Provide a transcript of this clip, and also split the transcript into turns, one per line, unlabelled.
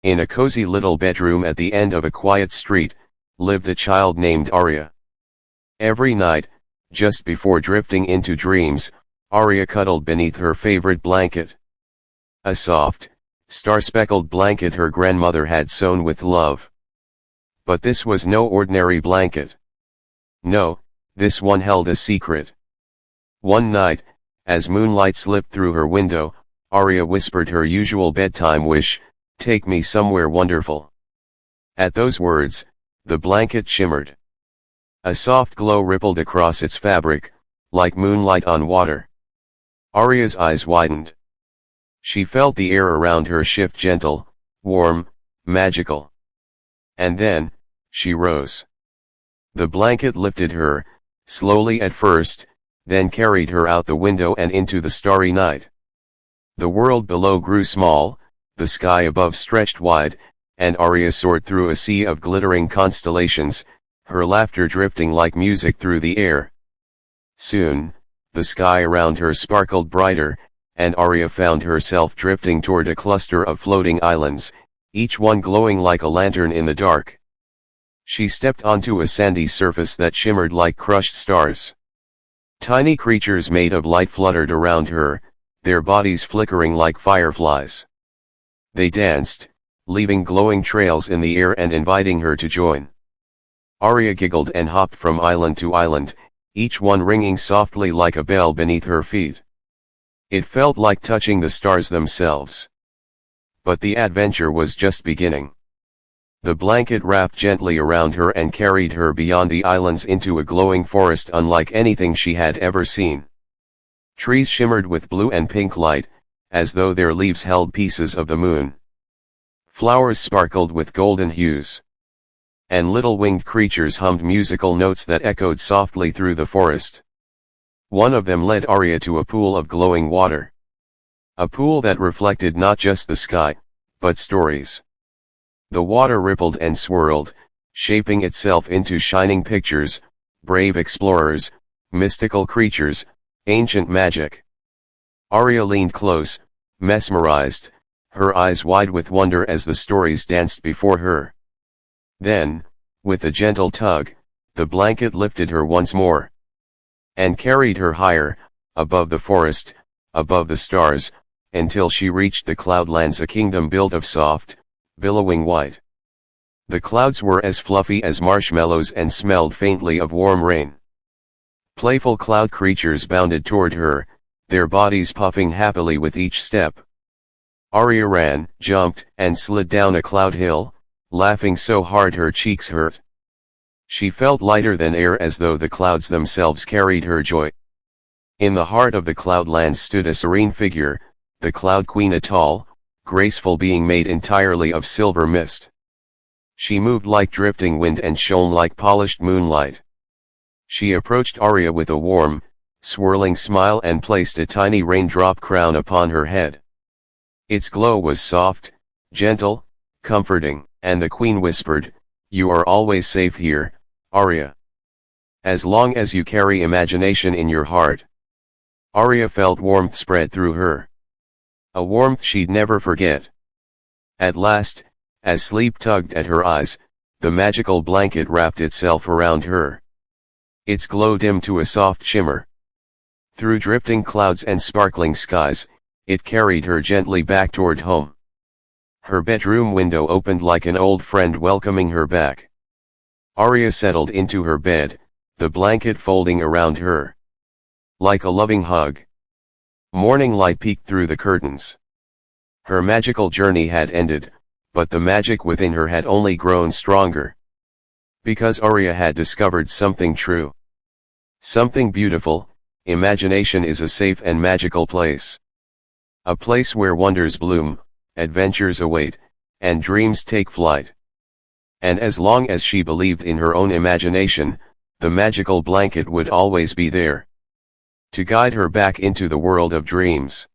In a cozy little bedroom at the end of a quiet street, lived a child named Aria. Every night, just before drifting into dreams, Aria cuddled beneath her favorite blanket. A soft, star-speckled blanket her grandmother had sewn with love. But this was no ordinary blanket. No, this one held a secret. One night, as moonlight slipped through her window, Aria whispered her usual bedtime wish, "Take me somewhere wonderful." At those words, the blanket shimmered. A soft glow rippled across its fabric, like moonlight on water. Aria's eyes widened. She felt the air around her shift gentle, warm, magical. And then, she rose. The blanket lifted her, slowly at first, then carried her out the window and into the starry night. The world below grew small, the sky above stretched wide, and Aria soared through a sea of glittering constellations, her laughter drifting like music through the air. Soon, the sky around her sparkled brighter, and Aria found herself drifting toward a cluster of floating islands, each one glowing like a lantern in the dark. She stepped onto a sandy surface that shimmered like crushed stars. Tiny creatures made of light fluttered around her, their bodies flickering like fireflies. They danced, leaving glowing trails in the air and inviting her to join. Aria giggled and hopped from island to island, each one ringing softly like a bell beneath her feet. It felt like touching the stars themselves. But the adventure was just beginning. The blanket wrapped gently around her and carried her beyond the islands into a glowing forest unlike anything she had ever seen. Trees shimmered with blue and pink light, as though their leaves held pieces of the moon. Flowers sparkled with golden hues. And little winged creatures hummed musical notes that echoed softly through the forest. One of them led Aria to a pool of glowing water. A pool that reflected not just the sky, but stories. The water rippled and swirled, shaping itself into shining pictures, brave explorers, mystical creatures, ancient magic. Aria leaned close, mesmerized, her eyes wide with wonder as the stories danced before her. Then, with a gentle tug, the blanket lifted her once more. And carried her higher, above the forest, above the stars, until she reached the cloudlands, a kingdom built of soft, billowing white. The clouds were as fluffy as marshmallows and smelled faintly of warm rain. Playful cloud creatures bounded toward her, their bodies puffing happily with each step. Aria ran, jumped, and slid down a cloud hill, laughing so hard her cheeks hurt. She felt lighter than air, as though the clouds themselves carried her joy. In the heart of the cloudlands stood a serene figure, the Cloud Queen, a tall, graceful being made entirely of silver mist. She moved like drifting wind and shone like polished moonlight. She approached Aria with a warm, swirling smile and placed a tiny raindrop crown upon her head. Its glow was soft, gentle, comforting, and the queen whispered, "You are always safe here, Aria. As long as you carry imagination in your heart." Aria felt warmth spread through her. A warmth she'd never forget. At last, as sleep tugged at her eyes, the magical blanket wrapped itself around her. Its glow dimmed to a soft shimmer. Through drifting clouds and sparkling skies, it carried her gently back toward home. Her bedroom window opened like an old friend welcoming her back. Aria settled into her bed, the blanket folding around her. Like a loving hug. Morning light peeked through the curtains. Her magical journey had ended, but the magic within her had only grown stronger. Because Aria had discovered something true. Something beautiful. Imagination is a safe and magical place. A place where wonders bloom, adventures await, and dreams take flight. And as long as she believed in her own imagination, the magical blanket would always be there. To guide her back into the world of dreams.